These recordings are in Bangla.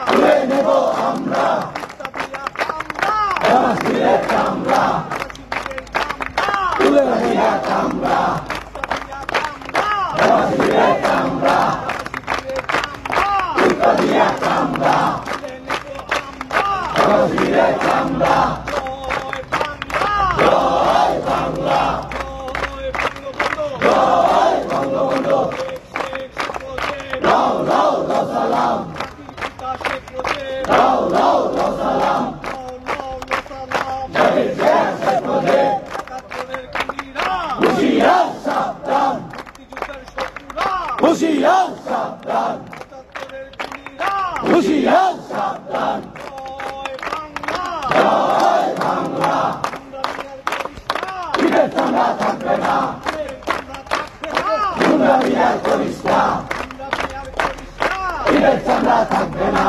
তুলে নেব আমরা তুলে দিয়া কামরা হুশিয়ার সাবধান হুশিয়ার সাবধান জয় বাংলা পিঠের চামড়া থাকবে না তোমরা বিয়ার করিস না পিঠের চামড়া থাকবে না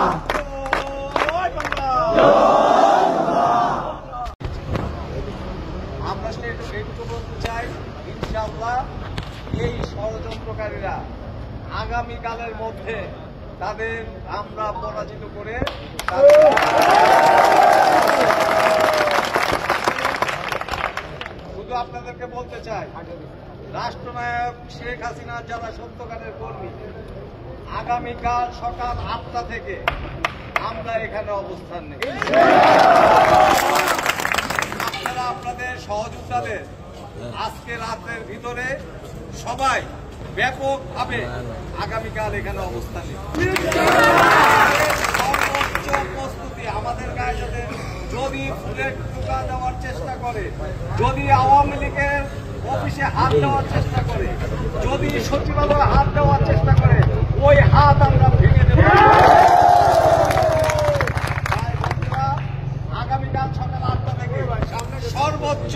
আমরা সেটুকু বলতে চাই ইনশাআল্লাহ এই ষড়যন্ত্রকারীরা আগামীকালের মধ্যে তাদের আমরা পরাজিত করে শুধু আপনাদেরকে বলতে চাই রাষ্ট্রনায়ক শেখ হাসিনার যারা সত্যকারের কর্মী আগামীকাল সকাল 8টা থেকে আমরা এখানে অবস্থান নেই। আপনারা আপনাদের সহযোদ্ধাদের আজকে রাতের ভিতরে সবাই ব্যাপকভাবে আগামীকাল এখানে অবস্থান নেই। সর্বোচ্চ প্রস্তুতি আমাদের গায়ে যাদের যদি ফুলের টুকা দেওয়ার চেষ্টা করে, যদি আওয়ামী লীগের অফিসে হাত দেওয়ার চেষ্টা করে, যদি সচিবালয়ে হাত দেওয়ার চেষ্টা করে, ওই হাত আমরা ভেঙে দেব। আগামীকাল সকাল 8টা থেকে সর্বোচ্চ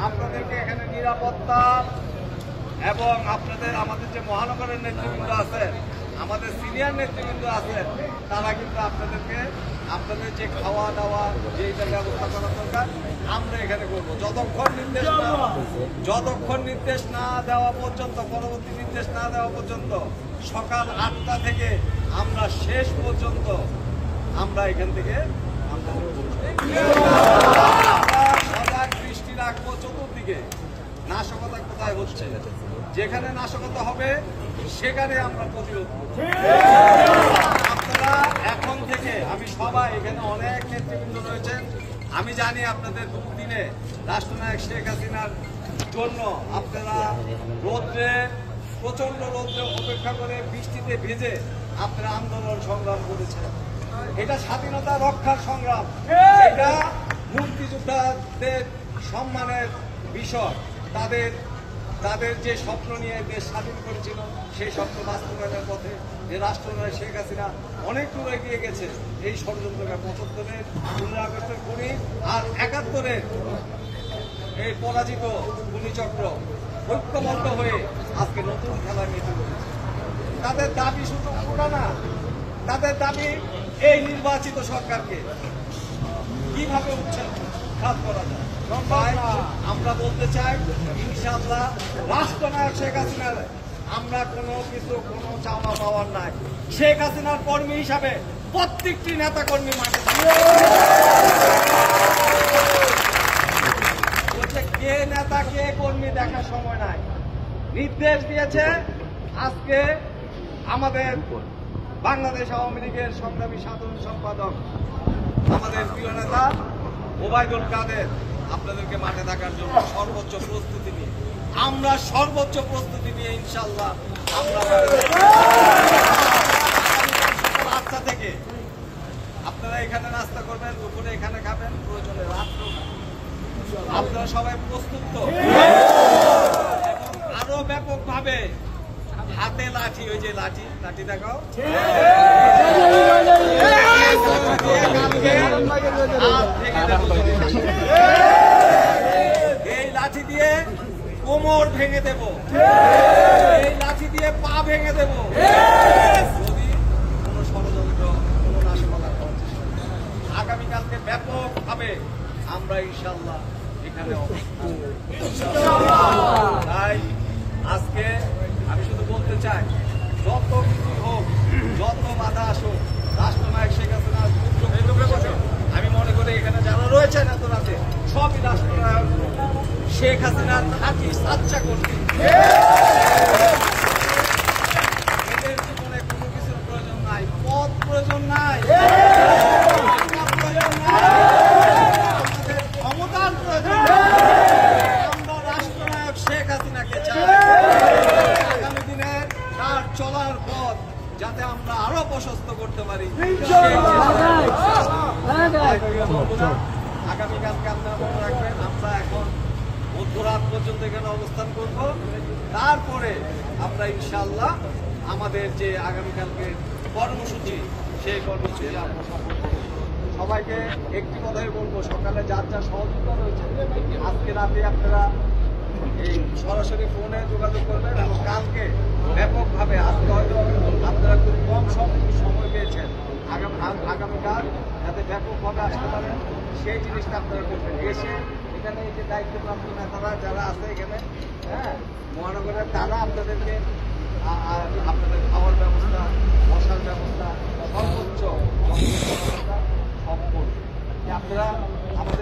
আপনাদেরকে এখানে নিরাপত্তা এবং আপনাদের আমাদের যে মহানগরের নেতৃবৃন্দ আছেন, আমাদের সিনিয়র নেতৃবৃন্দ আছেন, তারা কিন্তু আপনাদের যে খাওয়া দাওয়া যেটা ব্যবস্থা করা দরকার আমরা এখানে করবো। যতক্ষণ নির্দেশ না দেওয়া পর্যন্ত, পরবর্তী নির্দেশ না দেওয়া পর্যন্ত সকাল 8টা থেকে আমরা শেষ পর্যন্ত আমরা এখান থেকে সজাগ দৃষ্টি রাখবো চতুর্দিকে নাশকতা কোথায় হচ্ছে। যেখানে নাশকতা হবে সেখানে আমরা প্রতিরোধ করব। আপনারা এখন থেকে আমি সবাই এখানে অনেক নেতৃবৃন্দ রয়েছেন, আমি জানি আপনাদের দুদিনে রাষ্ট্রনায়ক শেখ হাসিনার জন্য আপনারা প্রচন্ড রৌদ্রে অপেক্ষা করে বৃষ্টিতে ভিজে আপনারা আন্দোলন সংগ্রাম করেছেন। এটা স্বাধীনতা রক্ষার সংগ্রাম, এটা মুক্তিযোদ্ধাদের সম্মানের বিষয়। তাদের যে স্বপ্ন নিয়ে দেশ স্বাধীন করেছিল সেই স্বপ্ন বাস্তবায়নের পথে যে রাষ্ট্রনায়ক শেখ হাসিনা অনেক দূর এগিয়ে গেছে। এই ষড়যন্ত্রকে 75-এর 15 আগস্টের খুনি আর 71-এর এই পরাজিত খুনিচক্র ঐক্যবদ্ধ হয়ে আজকে নতুন খেলায় মেতে করেছে। তাদের দাবি শুধু ওটা না, তাদের দাবি এই নির্বাচিত সরকারকে কিভাবে উৎখাত করা যায়। আমরা বলতে চাই ইনশাআল্লাহ রাষ্ট্রনায়ক শেখ হাসিনার আমরা কোনো চাওয়া পাওয়ার নাই। শেখ হাসিনার কর্মী হিসাবে প্রত্যেকটি নেতা কর্মী মাঠে বলছে কে নেতা কে কর্মী দেখার সময় নাই। নির্দেশ দিয়েছে আজকে আমাদের বাংলাদেশ আওয়ামী লীগের সংগ্রামী সাধারণ সম্পাদক আমাদের প্রিয় নেতা ওবায়দুল কাদের আপনাদেরকে মাঠে থাকার জন্য সর্বোচ্চ প্রস্তুতি নিয়ে আমরা ইনশাআল্লাহ আমরা 8টা থেকে আপনারা এখানে নাস্তা করবেন, দুপুরে এখানে খাবেন, প্রয়োজনে রাত্রে আপনারা সবাই প্রস্তুত তো? এবং আরো ব্যাপকভাবে হাতে লাঠি, ওই যে লাঠি দেখাও, এই লাঠি দিয়ে কোমর ভেঙে দেব, এই লাঠি দিয়ে পা ভেঙে দেব যদি কোন ষড়যন্ত্র, কোন নাশকতা করার চেষ্টা করে। আগামীকালকে ব্যাপকভাবে আমরা ইনশাআল্লাহ এখানে তাই আজকে আমি শুধু বলতে চাই, যত কিছু হোক, যত বাধা আসুক, রাষ্ট্রনায়ক শেখ হাসিনা আমি মনে করি এখানে যারা রয়েছেন এত রাতে সবই রাষ্ট্রনায়ক শেখ হাসিনার খাঁটি সাচ্চা করবে। এদের জীবনে কোনো কিছুর প্রয়োজন নাই, পদ প্রয়োজন নাই, প্রয়োজন নাই, আমাদের ক্ষমতার প্রয়োজন নাই। আমরা রাষ্ট্রনায়ক শেখ হাসিনাকে চাই। আগামী দিনে তার চলার পথ যাতে আমরা আরো প্রশস্ত করতে পারি। আগামীকালকে আপনারা মনে রাখবেন, আমরা এখন মধ্যরাত পর্যন্ত এখানে অবস্থান করব। তারপরে আমরা ইনশাআল্লাহ আমাদের যে আগামীকালকে কর্মসূচি, সেই কর্মসূচি আমরা সফল করব। সবাইকে একটি কথাই বলবো, সকালে যার যা সহযোগিতা রয়েছে আজকে রাতে আপনারা এই সরাসরি ফোনে যোগাযোগ করবেন এবং কালকে ব্যাপকভাবে, আজকে হয়তো আপনারা খুব কম সময় পেয়েছেন, আগামীকাল যাতে ব্যাপকভাবে আসতে পারেন সেই জিনিসটা আপনারা করবেন। এসে এখানে এই যে দায়িত্বপ্রাপ্ত নেতারা যারা আছে এখানে, হ্যাঁ, মহানগরের তারা আপনাদেরকে আপনাদের খাওয়ার ব্যবস্থা, বসার ব্যবস্থা, সর্বোচ্চ ব্যবস্থা সব করবে। আপনারা আমাদের